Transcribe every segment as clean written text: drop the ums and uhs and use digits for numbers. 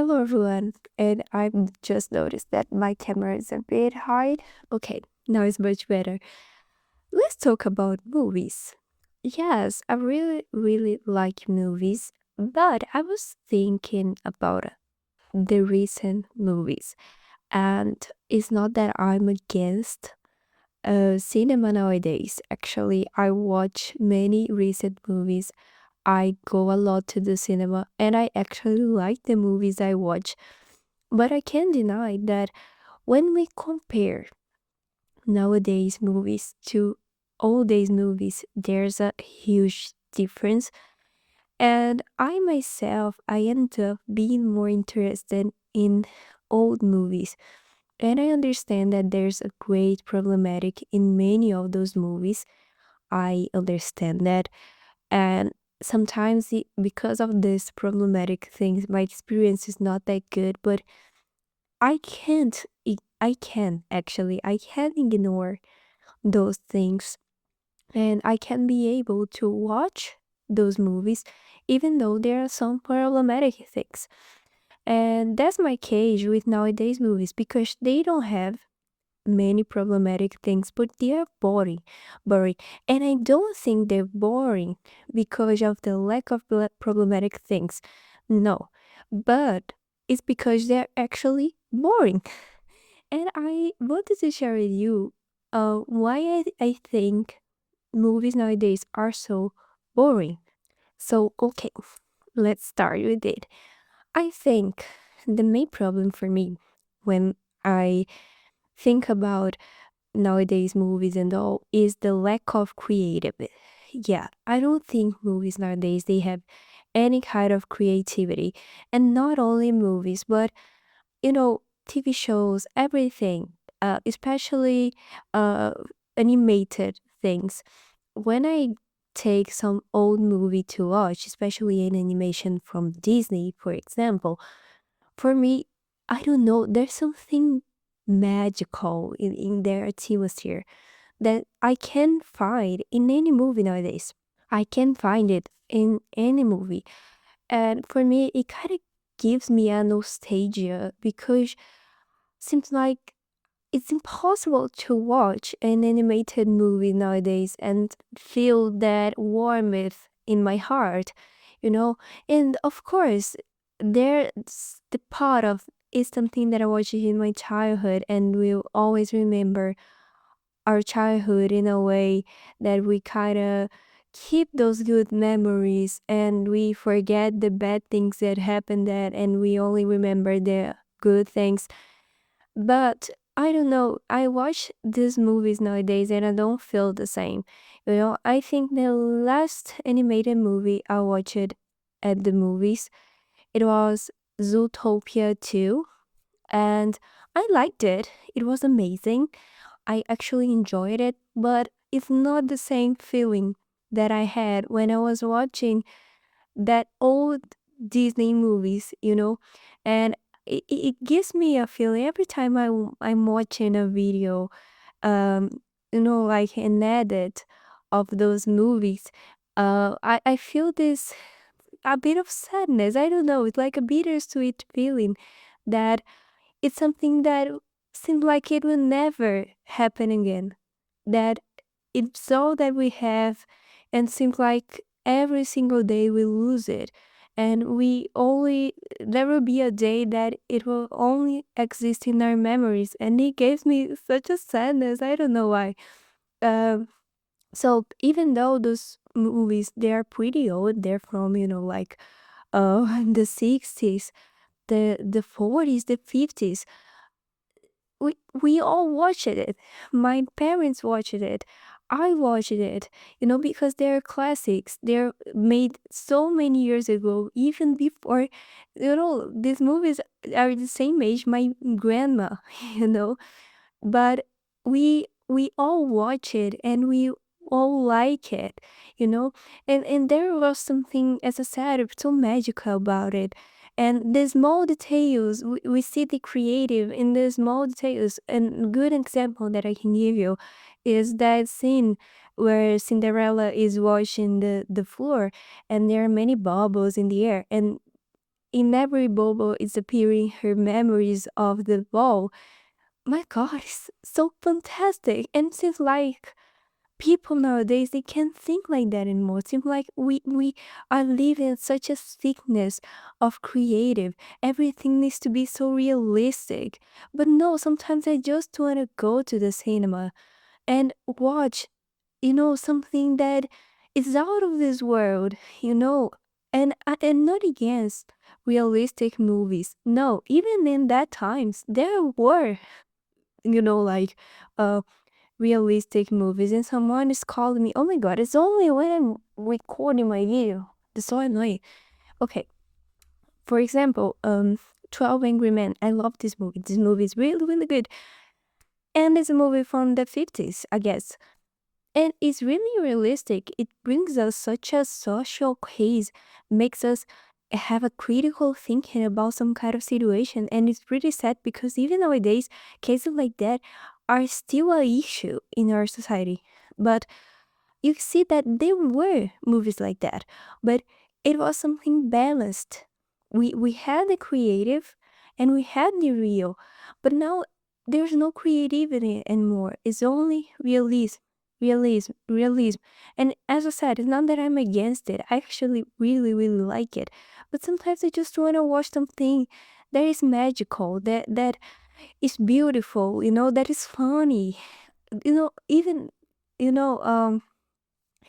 Hello everyone, and I've just noticed that my camera is a bit high. Okay, now it's much better. Let's talk about movies. Yes, I really like movies, but I was thinking about the recent movies, and it's not that I'm against cinema nowadays. Actually, I watch many recent movies. I go a lot to the cinema, and I actually like the movies I watch. But I can't deny that when we compare nowadays movies to old days movies, there's a huge difference. And I myself, I end up being more interested in old movies. And I understand that there's a great problematic in many of those movies. I understand that. And sometimes because of this problematic things, my experience is not that good, but I can actually, I can ignore those things and I can be able to watch those movies even though there are some problematic things. And that's my case with nowadays movies because they don't have many problematic things, but they are boring. And I don't think they're boring because of the lack of problematic things. No, but it's because they're actually boring. And I wanted to share with you why I think movies nowadays are so boring. So, okay, let's start with it. I think the main problem for me when I think about nowadays movies and all is the lack of creativity. Yeah, I don't think movies nowadays they have any kind of creativity. And not only movies, but TV shows, everything, especially uh, animated things. When I take some old movie to watch, especially an animation from Disney, for example, for me, I don't know, there's something magical in their atmosphere that I can find in any movie nowadays. I can find it in any movie. And for me, it kind of gives me a nostalgia because seems like it's impossible to watch an animated movie nowadays and feel that warmth in my heart, you know? And of course, there's the part of is something that I watched in my childhood and will always remember our childhood in a way that we kind of keep those good memories and we forget the bad things that happened that and we only remember the good things, but I don't know. I watch these movies nowadays and I don't feel the same. I think the last animated movie I watched at the movies, it was Zootopia 2, and I liked it. It was amazing. I actually enjoyed it, but it's not the same feeling that I had when I was watching that old Disney movies. And it gives me a feeling every time I'm watching a video, um, like an edit of those movies. I feel this a bit of sadness. I don't know. It's like a bittersweet feeling that it's something that seems like it will never happen again. That it's all that we have and seems like every single day we lose it. And we only, there will be a day that it will only exist in our memories. And it gives me such a sadness. I don't know why. Um, so even though those movies, they are pretty old, they're from, like the 60s, the 40s, the 50s, we all watched it. My parents watched it. I watched it, because they're classics. They're made so many years ago, even before, these movies are the same age my grandma, you know. But we all watch it and we all like it, you know. And there was something, as I said, so magical about it. And the small details, we see the creative in the small details. And a good example that I can give you is that scene where Cinderella is washing the floor and there are many bubbles in the air. And in every bubble is appearing her memories of the ball. My God, it's so fantastic. And it seems like people nowadays they can't think like that anymore. It seems like we are living in such a thickness of creative. Everything needs to be so realistic. But no, sometimes I just want to go to the cinema and watch, something that is out of this world, you know. And and not against realistic movies. No, even in that times there were, like uh realistic movies, and someone is calling me. Oh my God, it's only when I'm recording my video. That's so annoying. Okay, for example, 12 Angry Men. I love this movie. This movie is really, really good. And it's a movie from the 50s, I guess. And it's really realistic. It brings us such a social case, makes us have a critical thinking about some kind of situation. And it's pretty sad because even nowadays, cases like that are still a issue in our society. But you see that there were movies like that, but it was something balanced. We had the creative and we had the real, but now there's no creativity anymore. It's only realism, realism, realism. And as I said, it's not that I'm against it. I actually really, really like it. But sometimes I just want to watch something that is magical, that is beautiful, that is funny. Even you know,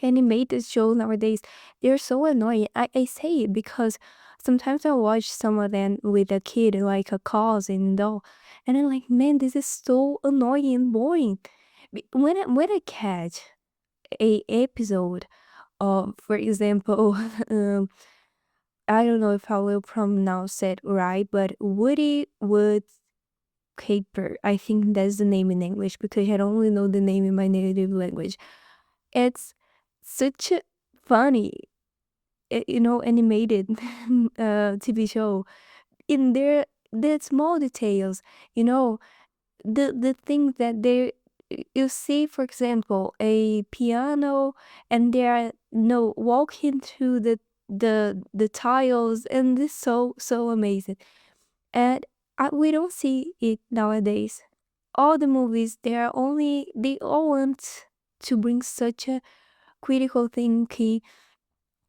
animated shows nowadays, they're so annoying. I say it because sometimes I watch some of them with a kid, like a cousin and all, and I'm like, man, this is so annoying and boring. When I catch a episode of, for example, I don't know if I will pronounce it right, but Woody Woodcaper, I think that's the name in English because I only know the name in my native language. It's such a funny, animated TV show. In there, the small details, you know, the things that you see, for example, a piano, and they are, walking through the tiles, and it's so amazing. And we don't see it nowadays. All the movies, they all want to bring such a critical thinking,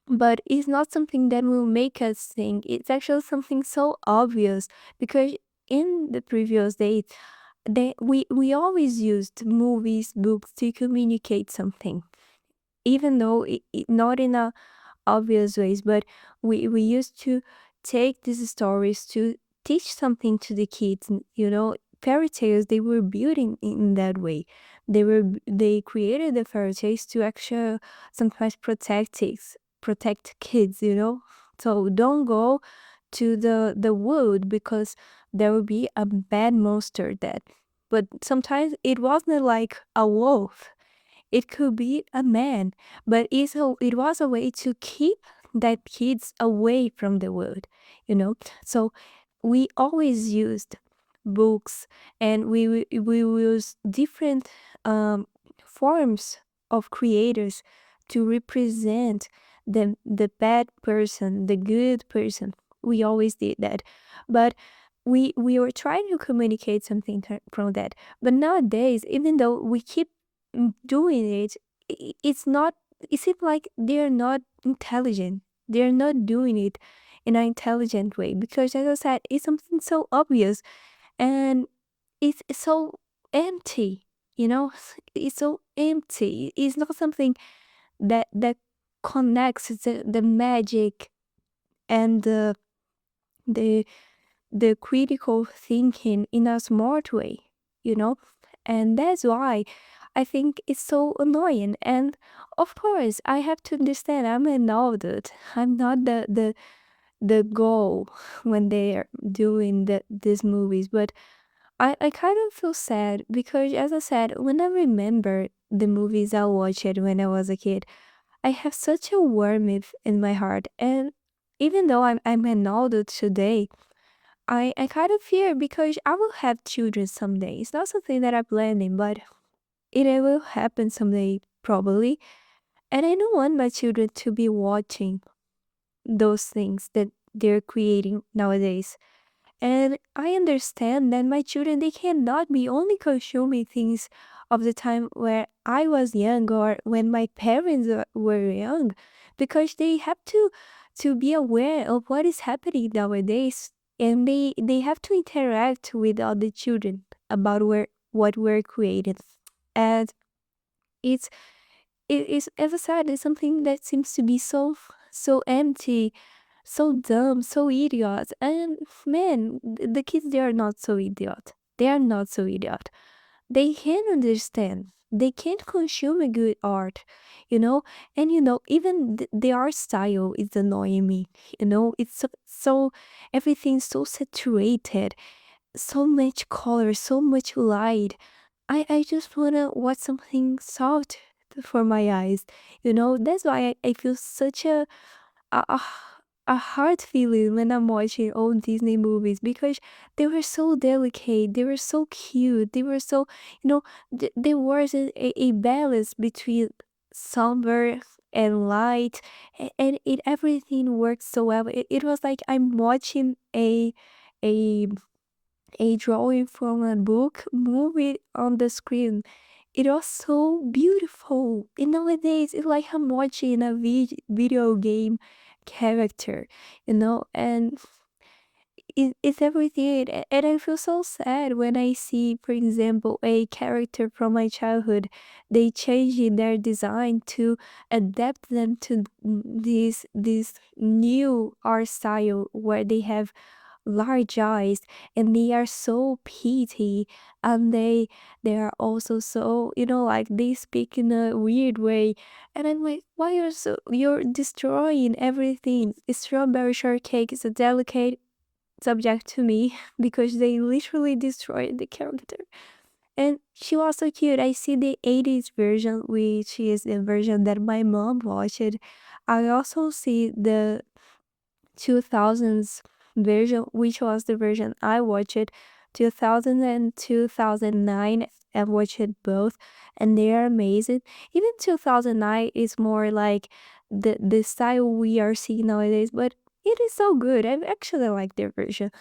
but it's not something that will make us think. It's actually something so obvious because in the previous days, we always used movies, books to communicate something, even though not in a obvious ways, but we used to take these stories to teach something to the kids. Fairy tales, they were built in that way. They created the fairy tales to actually sometimes protect kids. So don't go to the wood because there will be a bad monster that. But sometimes it wasn't like a wolf, it could be a man, but it was a way to keep that kids away from the world, you know. So we always used books, and we use different forms of creators to represent the bad person, the good person. We always did that, but we were trying to communicate something from that. But nowadays, even though we keep doing it, it's not. It seems like they're not intelligent. They're not doing it in an intelligent way because, as I said, it's something so obvious, and it's so empty. It's so empty. It's not something that connects the magic and the the critical thinking in a smart way, you know? And that's why I think it's so annoying. And of course, I have to understand I'm an adult. I'm not the goal when they're doing these movies. But I kind of feel sad because, as I said, when I remember the movies I watched when I was a kid, I have such a warmth in my heart. And even though I'm an adult today, I kind of fear because I will have children someday. It's not something that I'm planning, but it will happen someday, probably. And I don't want my children to be watching those things that they're creating nowadays. And I understand that my children, they cannot be only consuming things of the time where I was young or when my parents were young, because they have to be aware of what is happening nowadays, and they have to interact with other children about what we're creating. And it's it is, as I said, it's something that seems to be so empty, so dumb, so idiot. And man, the kids, they are not so idiot. They are not so idiot. They can understand. They can consume a good art, you know. And even the art style is annoying me. It's so everything's so saturated, so much color, so much light. I just wanna watch something soft for my eyes. That's why I feel such a, a, a hard feeling when I'm watching old Disney movies, because they were so delicate, they were so cute, they were so, there was a balance between somber and light, and everything worked so well. It was like I'm watching a a drawing from a book movie on the screen. It was so beautiful. And nowadays, it's like I'm watching a video game character, and it's everything. And I feel so sad when I see, for example, a character from my childhood. They changing their design to adapt them to this new art style where they have large eyes, and they are so petty, and they are also so, like they speak in a weird way. And I'm like, why you're destroying everything? Strawberry shortcake is a delicate subject to me because they literally destroyed the character. And she was so cute. I see the 80s version, which is the version that my mom watched. I also see the 2000s version, which was the version I watched, 2000 and 2009. I watched both, and they are amazing. Even 2009 is more like the style we are seeing nowadays, but it is so good. I actually like their version.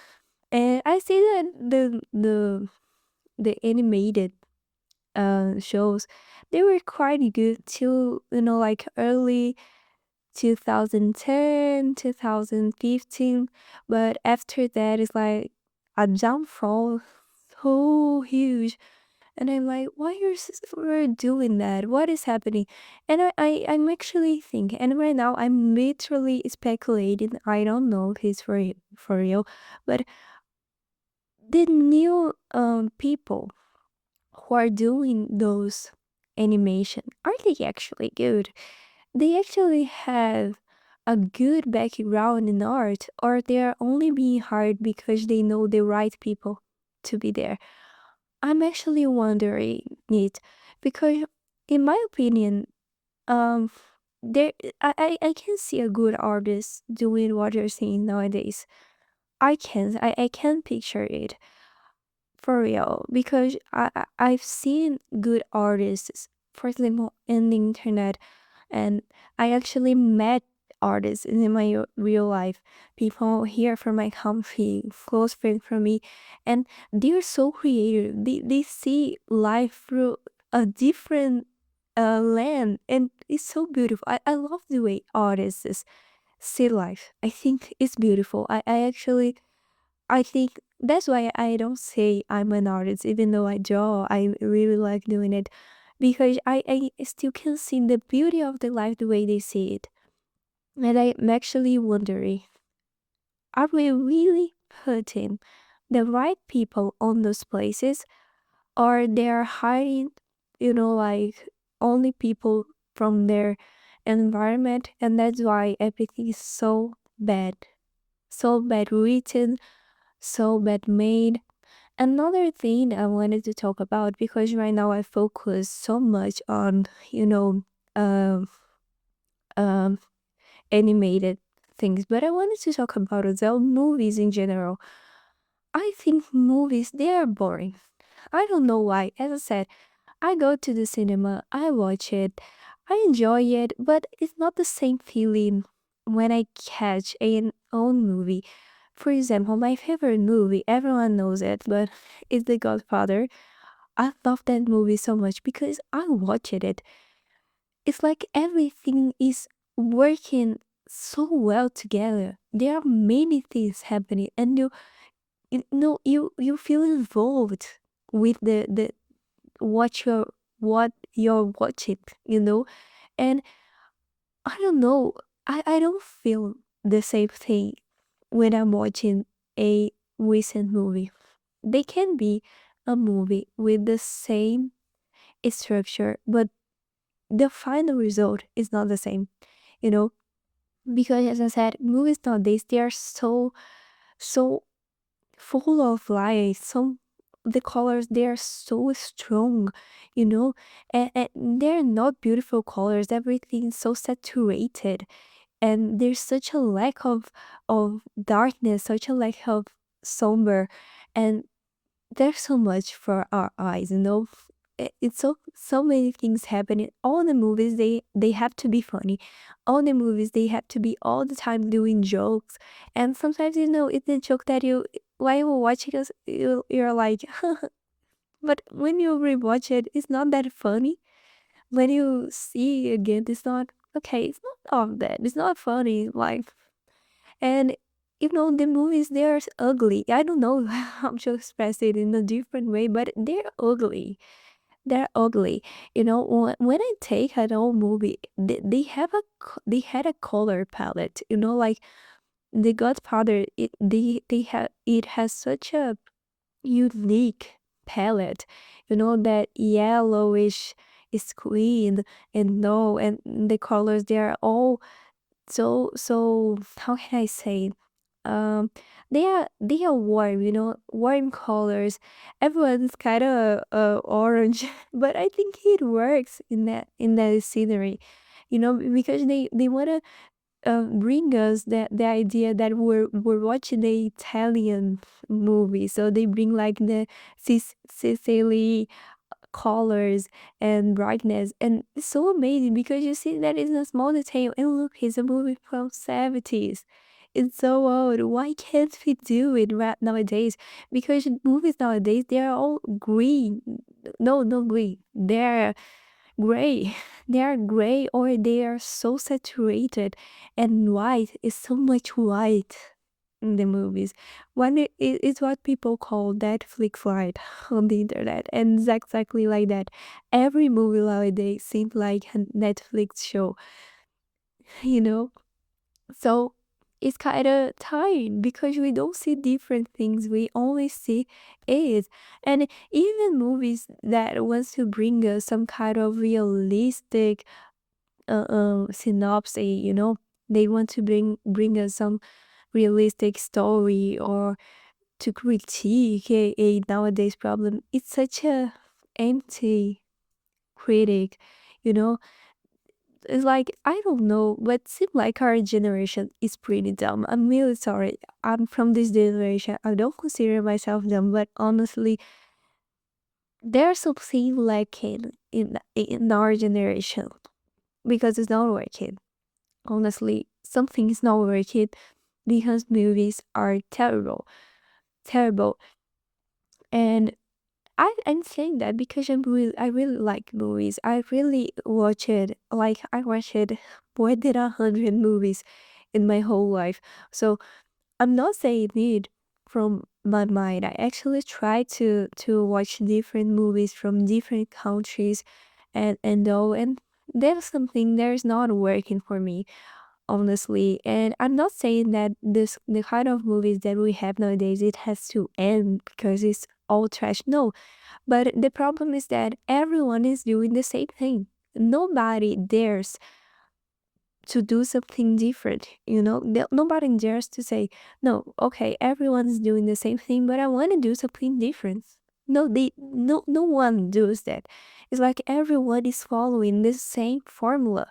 And I see that the animated shows, they were quite good till, like early 2010, 2015. But after that, it's like a downfall so huge. And I'm like, why we're doing that? What is happening? And I'm actually thinking, and right now I'm literally speculating. I don't know if it's for real, but the new people who are doing those animation, are they actually good? They actually have a good background in art, or they're only being hired because they know the right people to be there. I'm actually wondering it, because in my opinion, um there I can see a good artist doing what you're seeing nowadays. I can picture it for real, because I've seen good artists, for example, in the internet. And I actually met artists in my real life, people here from my country, close friends from me, and they're so creative. They see life through a different land, and it's so beautiful. I love the way artists see life. I think it's beautiful. I think that's why I don't say I'm an artist, even though I draw. I really like doing it, because I still can see the beauty of the life the way they see it. And I'm actually wondering, are we really putting the right people on those places, or they're hiring, like only people from their environment, and that's why everything is so bad written, so bad made. Another thing I wanted to talk about, because right now I focus so much on, um, um, animated things, but I wanted to talk about as well movies in general. I think movies, they are boring. I don't know why. As I said, I go to the cinema, I watch it, I enjoy it, but it's not the same feeling when I catch an own movie. For example, my favorite movie, everyone knows it, but it's The Godfather. I love that movie so much because I watched it. It's like everything is working so well together. There are many things happening, and you feel involved with the what you're watching, and I don't know. I don't feel the same thing when I'm watching a recent movie. They can be a movie with the same structure, but the final result is not the same, you know? Because as I said, movies nowadays they are so full of light. Some the colors they are so strong, and they're not beautiful colors. Everything's so saturated, and there's such a lack of darkness, such a lack of somber, and there's so much for our eyes. It's so many things happening. All the movies they have to be funny. All the movies they have to be all the time doing jokes. And sometimes it's a joke that you while you're watching it, you're like but when you rewatch it, it's not that funny. When you see it again, it's not okay, it's not all that. It's not funny. And the movies they are ugly. I don't know how to express it in a different way, but they're ugly. They're ugly. When I take an old movie, they had a color palette. Like The Godfather. It has such a unique palette. That yellowish screen and no, and the colors they are all so how can I say, um they are warm, warm colors. Everyone's kind of orange but I think it works in that scenery, because they want to bring us the idea that we're watching the Italian movie, so they bring like the Sicily colors and brightness, and it's so amazing because you see that it's a small detail. And look, it's a movie from 70s. It's so old. Why can't we do it nowadays? Because movies nowadays they are all green. No, no green. They're gray. They are gray, or they are so saturated, and white is so much white in the movies. It's what people call Netflix light on the internet, and it's exactly like that. Every movie nowadays seems like a Netflix show, you know. So it's kind of tiring because we don't see different things. We only see it, and even movies that wants to bring us some kind of realistic synopsis. They want to bring us some realistic story, or to critique a nowadays problem. It's such a empty critic, you know. It's like I don't know, but it seems like our generation is pretty dumb. I'm really sorry. I'm from this generation. I don't consider myself dumb, but honestly, there's something lacking in our generation because it's not working. Honestly, something is not working because movies are terrible, terrible, and I'm saying that because I really like movies. I really watch it. Like I watched it more than 100 movies in my whole life. So I'm not saying it from my mind. I actually try to watch different movies from different countries, and there's something there's not working for me, honestly. And I'm not saying that this the kind of movies that we have nowadays it has to end because it's all trash. No, but the problem is that everyone is doing the same thing. Nobody dares to do something different, Nobody dares to say, no, okay, everyone's doing the same thing, but I want to do something different. No one does that. It's like everyone is following the same formula.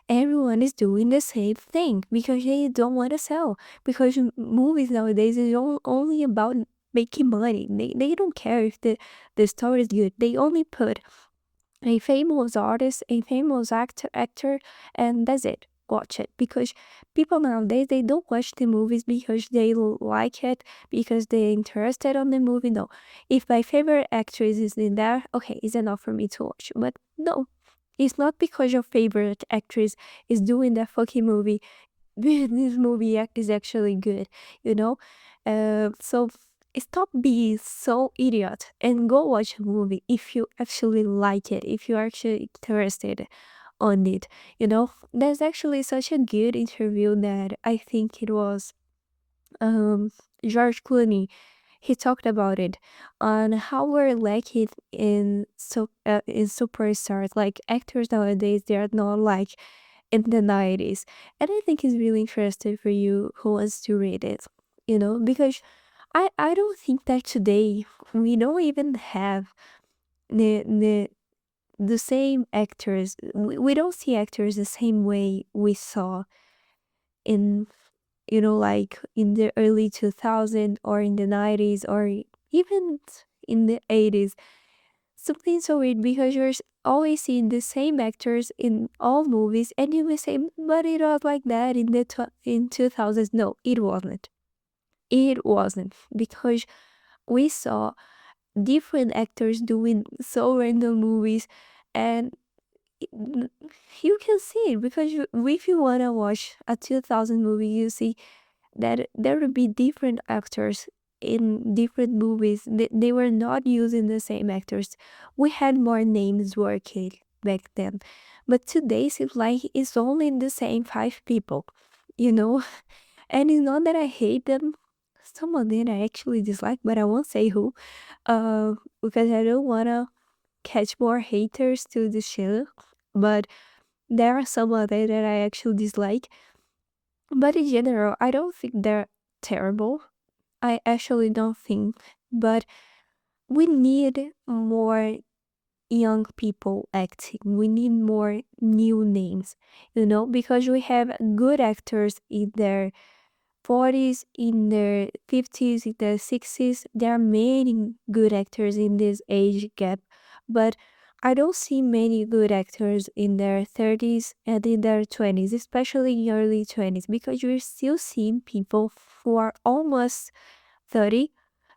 Everyone is doing the same thing because they don't want to sell. Because movies nowadays is only about making money. They don't care if the story is good. They only put a famous artist, a famous actor, and that's it. watch it, because people nowadays, they don't watch the movies because they like it, because they're interested on the movie. No, if my favorite actress is in there, okay, it's enough for me to watch. But no, it's not because your favorite actress is doing that fucking movie. This movie is actually good, you know. So stop being so idiot and go watch a movie if you actually like it, if you're actually interested on it. You know, there's actually such a good interview that I think it was um George Clooney. He talked about it on how we're lacking in superstars, like actors nowadays. They are not like in the 90s, and I think it's really interesting for you who wants to read it. You know, because I don't think that today we don't even have the same actors. We don't see actors the same way we saw in, you know, like in the early 2000s or in the 90s or even in the 80s. Something so weird because you're always seeing the same actors in all movies, and you may say, but it was like that in the in 2000s. No, it wasn't. It wasn't, because we saw different actors doing so random movies, and it- you can see it because if you want to watch a 2000 movie, you see that there would be different actors in different movies. They were not using the same actors. We had more names working back then, but today seems like it's only the same five people, you know. And it's not that I hate them. Some of them I actually dislike, but I won't say who, uh because I don't want to catch more haters to the show. But there are some of them that I actually dislike. But in general, I don't think they're terrible. I actually don't think. But we need more young people acting. We need more new names, you know, because we have good actors in their 40s, in their 50s, in their 60s. There are many good actors in this age gap, but I don't see many good actors in their 30s and in their 20s, especially in early 20s, because you're still seeing people who are almost 30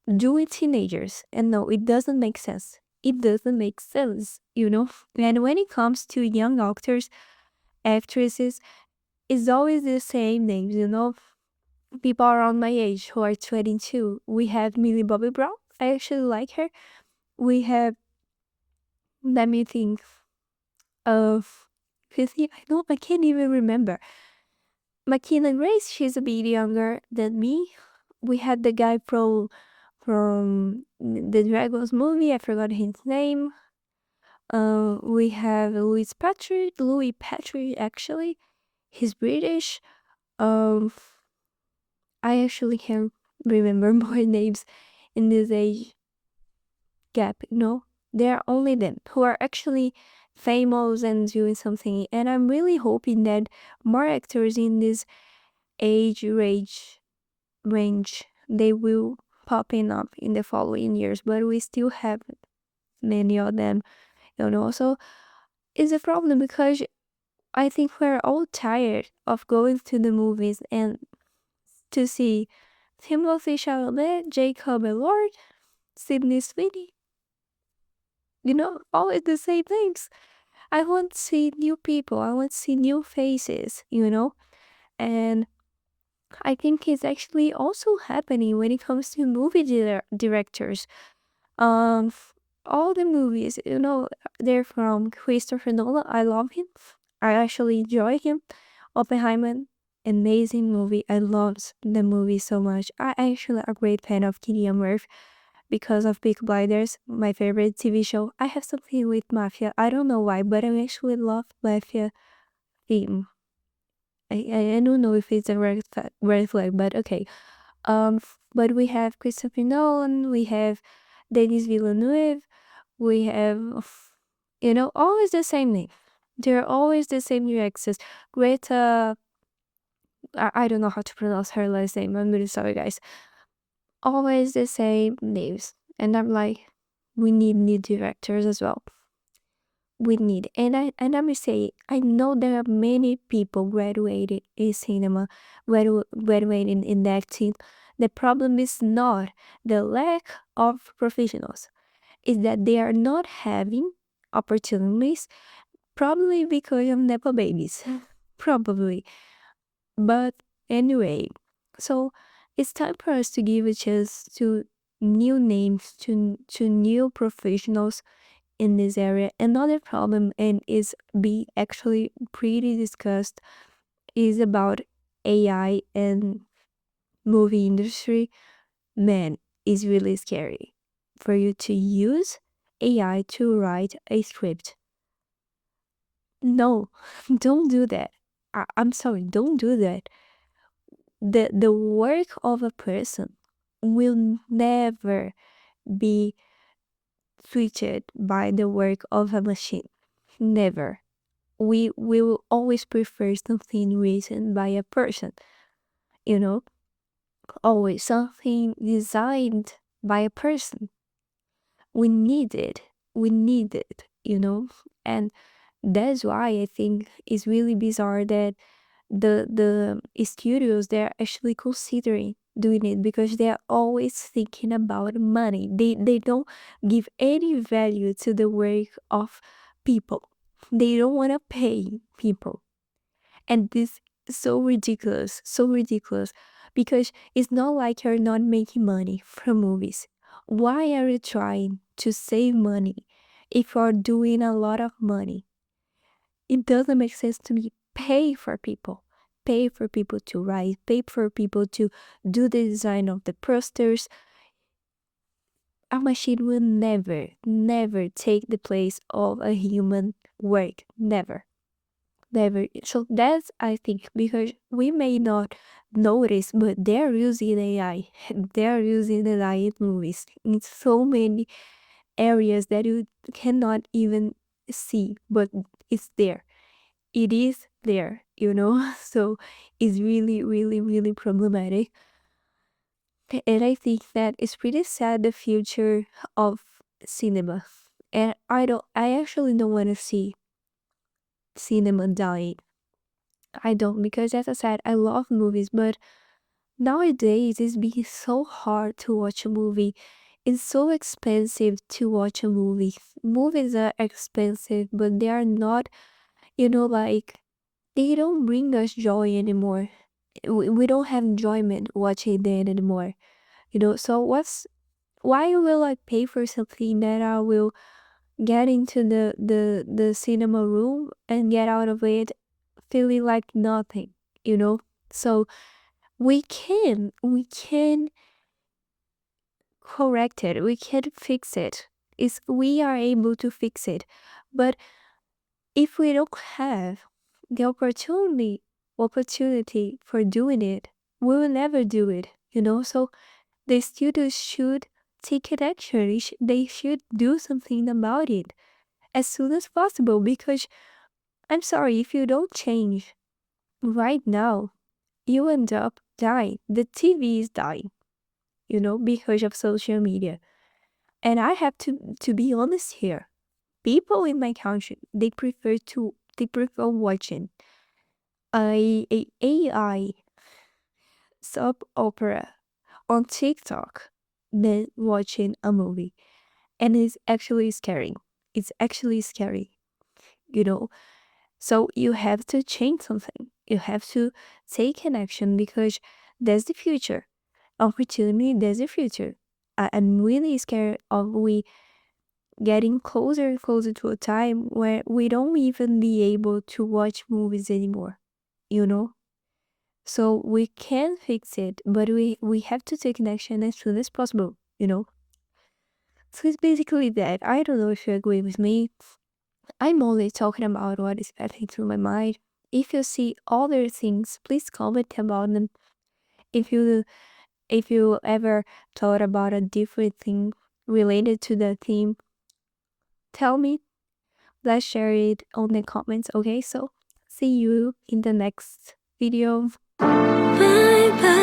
doing teenagers. And no, it doesn't make sense. It doesn't make sense, you know? And when it comes to young actors, actresses, it's always the same names, you know? People around my age who are 22. We have Millie Bobby Brown. I actually like her. We have, let me think of, 50. I can't even remember. McKenna Grace, she's a bit younger than me. We had the guy from the Dragons movie. I forgot his name. We have Louis Patrick. Actually, he's British. Um, I actually can't remember more names in this age gap. You know, there are only them who are actually famous and doing something. And I'm really hoping that more actors in this age range, they will popping up in the following years. But we still have many of them. You know, so it's a problem because I think we're all tired of going to the movies and to see Timothy Chalamet, Jacob Elord, Sydney Sweeney. You know, always the same things. I want to see new people. I want to see new faces, you know? And I think it's actually also happening when it comes to movie directors. All the movies, you know, they're from Christopher Nolan. I love him. I actually enjoy him. Oppenheimer, amazing movie. I loved the movie so much. I actually a great fan of Cillian Murphy because of Peaky Blinders, my favorite TV show. I have something with mafia. I don't know why, but I actually love mafia theme. I don't know if it's a red flag, but okay. But we have Christopher Nolan, we have Denis Villeneuve, we have, you know, always the same name. They're always the same UXs. Greta, I don't know how to pronounce her last name. I'm really sorry, guys. Always the same names. And I'm like, we need new directors as well. we need. And I must say, I know there are many people graduated in cinema, graduating in acting. The problem is not the lack of professionals, is that they are not having opportunities, probably because of nepo babies. Probably. But anyway, so it's time for us to give a chance to new names, to new professionals in this area. Another problem, and is be actually pretty discussed, is about AI and movie industry. Man, is really scary for you to use AI to write a script. No, don't do that. I'm sorry, don't do that. The work of a person will never be switched by the work of a machine. Never. We will always prefer something written by a person, you know, always something designed by a person. We need it. We need it, and that's why I think it's really bizarre that the studios, they're actually considering doing it, because they're always thinking about money. They don't give any value to the work of people. They don't want to pay people. And this is so ridiculous, because it's not like you're not making money from movies. Why are you trying to save money if you're doing a lot of money? It doesn't make sense to me. Pay for people. Pay for people to write, pay for people to do the design of the posters. A machine will never, never take the place of a human work. Never. Never. So that's, I think, because we may not notice, but they're using AI. They're using AI in movies in so many areas that you cannot even see, but it's there. It is there, So it's really, really, really problematic. And I think that it's pretty sad, the future of cinema. And I actually don't want to see cinema dying. I don't, because as I said, I love movies, but nowadays it's being so hard to watch a movie. It's so expensive to watch a movie. Movies are expensive, but they are not, like, they don't bring us joy anymore. We don't have enjoyment watching them anymore. So why will I pay for something that I will get into the cinema room and get out of it feeling like nothing, you know? So we can correct it. We can fix it. We are able to fix it. But if we don't have the opportunity for doing it, we will never do it. So the students should take an action. They should do something about it as soon as possible, because I'm sorry, if you don't change right now, you end up dying. The TV is dying, because of social media. And I have to be honest here. People in my country, they prefer watching a AI soap opera on TikTok than watching a movie. And it's actually scary. It's actually scary, you know. So you have to change something. You have to take an action, because that's the future. Opportunity, that's the future. I'm really scared of we getting closer and closer to a time where we don't even be able to watch movies anymore, you know? So we can fix it, but we have to take an action as soon as possible. So it's basically that. I don't know if you agree with me. I'm only talking about what is passing through my mind. If you see other things, please comment about them. If you ever thought about a different thing related to the theme, tell me. Let's share it on the comments, okay? So see you in the next video. Bye bye.